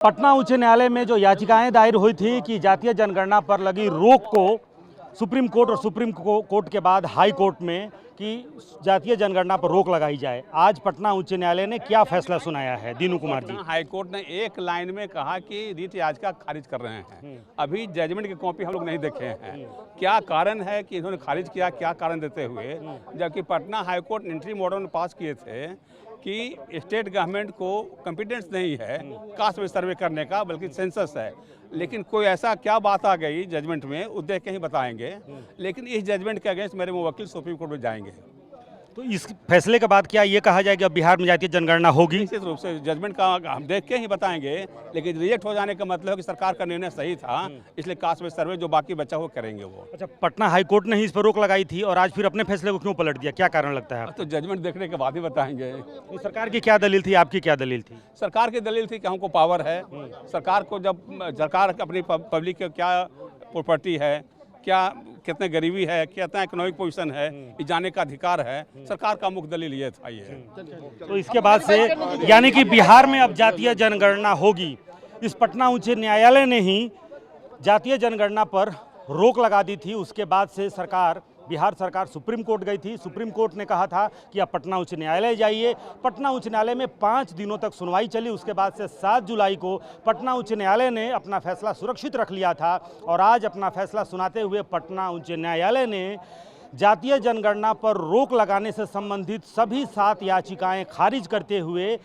पटना उच्च न्यायालय में जो याचिकाएं दायर हुई थी कि जातीय जनगणना पर लगी रोक को सुप्रीम कोर्ट और सुप्रीम कोर्ट के बाद हाई कोर्ट में कि जातीय जनगणना पर रोक लगाई जाए, आज पटना उच्च न्यायालय ने क्या फैसला सुनाया है? दीनू कुमार जी। हाई कोर्ट ने एक लाइन में कहा कि रीट याचिका खारिज कर रहे हैं। अभी जजमेंट की कॉपी हम लोग नहीं देखे हैं। क्या कारण है कि इन्होंने खारिज किया, क्या कारण देते हुए, जबकि Patna high court interim order में पास किए थे कि स्टेट गवर्नमेंट को कॉम्पिटेंस नहीं है कास्ट बेस्ड सर्वे करने का, बल्कि सेंसस है। लेकिन कोई ऐसा क्या बात आ गई जजमेंट में, वो देख के ही बताएंगे। लेकिन इस जजमेंट के अगेंस्ट मेरे वकील सुप्रीम कोर्ट में जाएंगे। तो इस फैसले के बाद क्या ये कहा जाएगा बिहार में जातीय जनगणना होगी? निश्चित रूप से जजमेंट का हम देख के ही बताएंगे। लेकिन रिजेक्ट हो जाने का मतलब है कि सरकार का निर्णय सही था, इसलिए कास्ट बेस्ड सर्वे जो बाकी बचा वो करेंगे वो। अच्छा, पटना हाई कोर्ट ने ही इस पर रोक लगाई थी और आज फिर अपने फैसले को क्यों पलट दिया, क्या कारण लगता है? तो जजमेंट देखने के बाद ही बताएंगे। तो सरकार की क्या दलील थी, आपकी क्या दलील थी? सरकार की दलील थी कि हमको पावर है। सरकार को जब सरकार अपनी पब्लिक की क्या प्रॉपर्टी है, क्या कितने गरीबी है, कितना इकोनॉमिक पोजीशन है, ये जानने का अधिकार है। सरकार का मुख्य दलील ये था। ये तो इसके बाद से यानी कि बिहार में अब जातीय जनगणना होगी। इस पटना उच्च न्यायालय ने ही जातीय जनगणना पर रोक लगा दी थी। उसके बाद से बिहार सरकार सुप्रीम कोर्ट गई थी। सुप्रीम कोर्ट ने कहा था कि आप पटना उच्च न्यायालय जाइए। पटना उच्च न्यायालय में 5 दिनों तक सुनवाई चली। उसके बाद से 7 जुलाई को पटना उच्च न्यायालय ने अपना फैसला सुरक्षित रख लिया था और आज अपना फैसला सुनाते हुए पटना उच्च न्यायालय ने जातीय जनगणना पर रोक लगाने से संबंधित सभी 7 याचिकाएं खारिज करते हुए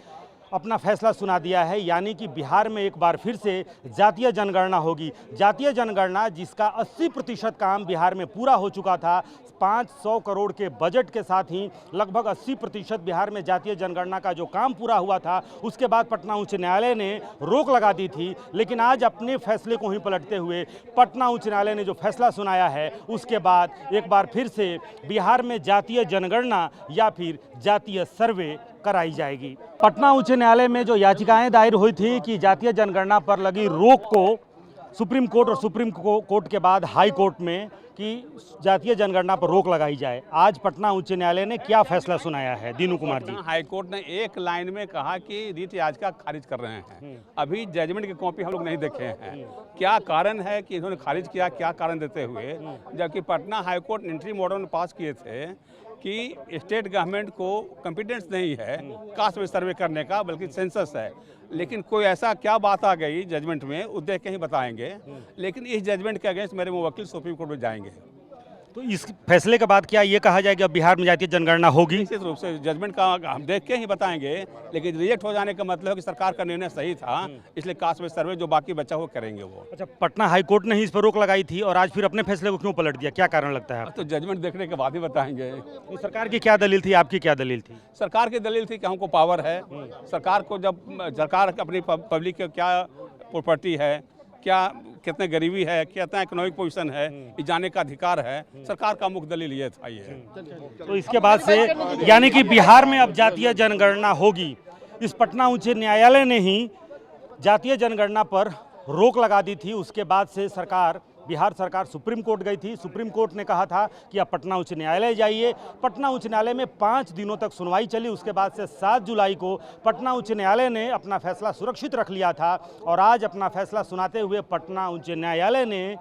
अपना फैसला सुना दिया है। यानी कि बिहार में एक बार फिर से जातीय जनगणना होगी। जातीय जनगणना जिसका 80% काम बिहार में पूरा हो चुका था। 500 करोड़ के बजट के साथ ही लगभग 80% बिहार में जातीय जनगणना का जो काम पूरा हुआ था, उसके बाद पटना उच्च न्यायालय ने रोक लगा दी थी। लेकिन आज अपने फैसले को ही पलटते हुए पटना उच्च न्यायालय ने जो फैसला सुनाया है, उसके बाद एक बार फिर से बिहार में जातीय जनगणना या फिर जातीय सर्वे कराई जाएगी। पटना उच्च न्यायालय में जो याचिकाएं दायर हुई थी कि जातीय जनगणना पर लगी रोक को सुप्रीम कोर्ट और सुप्रीम कोर्ट के बाद हाई कोर्ट में कि जातीय जनगणना पर रोक लगाई जाए, आज पटना उच्च न्यायालय ने क्या फैसला सुनाया है? दीनू कुमार जी। हाई कोर्ट ने एक लाइन में कहा कि रीट याचिका खारिज कर रहे हैं। अभी जजमेंट की कॉपी हम लोग नहीं देखे हैं। क्या कारण है कि इन्होंने खारिज किया, क्या कारण देते हुए, जबकि Patna high court interim order में पास किए थे कि स्टेट गवर्नमेंट को कॉम्पिटेंस नहीं है कास्ट बेस्ड सर्वे करने का, बल्कि सेंसस है। लेकिन कोई ऐसा क्या बात आ गई जजमेंट में, वो देख के ही बताएंगे। लेकिन इस जजमेंट के अगेंस्ट मेरे वकील सुप्रीम कोर्ट में जाएंगे। तो इस फैसले के बाद क्या ये कहा जाएगा बिहार में जातीय जनगणना होगी? निश्चित रूप से जजमेंट का हम देख के ही बताएंगे। लेकिन रिजेक्ट हो जाने का मतलब है कि सरकार का निर्णय सही था, इसलिए कास्ट बेस्ड सर्वे जो बाकी बचा वो करेंगे वो। अच्छा, पटना हाई कोर्ट ने ही इस पर रोक लगाई थी और आज फिर अपने फैसले को क्यों पलट दिया, क्या कारण लगता है? तो जजमेंट देखने के बाद ही बताएंगे। तो सरकार की क्या दलील थी, आपकी क्या दलील थी? सरकार की दलील थी कि हमको पावर है। सरकार को जब सरकार अपनी पब्लिक की क्या प्रॉपर्टी है, क्या कितने गरीबी है, कितना इकोनॉमिक पोजीशन है, ये जानने का अधिकार है। सरकार का मुख्य दलील ये था। ये तो इसके बाद से यानी कि बिहार में अब जातीय जनगणना होगी। इस पटना उच्च न्यायालय ने ही जातीय जनगणना पर रोक लगा दी थी। उसके बाद से बिहार सरकार सुप्रीम कोर्ट गई थी। सुप्रीम कोर्ट ने कहा था कि आप पटना उच्च न्यायालय जाइए। पटना उच्च न्यायालय में 5 दिनों तक सुनवाई चली। उसके बाद से 7 जुलाई को पटना उच्च न्यायालय ने अपना फैसला सुरक्षित रख लिया था और आज अपना फैसला सुनाते हुए पटना उच्च न्यायालय ने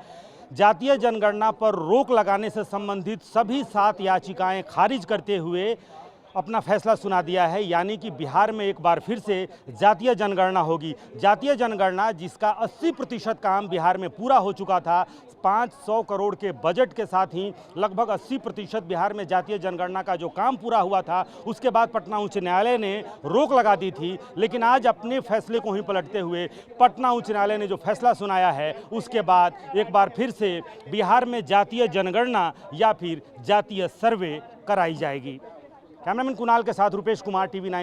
जातीय जनगणना पर रोक लगाने से संबंधित सभी 7 याचिकाएं खारिज करते हुए अपना फैसला सुना दिया है। यानी कि बिहार में एक बार फिर से जातीय जनगणना होगी। जातीय जनगणना जिसका 80% काम बिहार में पूरा हो चुका था। 500 करोड़ के बजट के साथ ही लगभग 80% बिहार में जातीय जनगणना का जो काम पूरा हुआ था, उसके बाद पटना उच्च न्यायालय ने रोक लगा दी थी। लेकिन आज अपने फैसले को ही पलटते हुए पटना उच्च न्यायालय ने जो फैसला सुनाया है, उसके बाद एक बार फिर से बिहार में जातीय जनगणना या फिर जातीय सर्वे कराई जाएगी। कैमरामैन कुणाल के साथ रुपेश कुमार, TV9।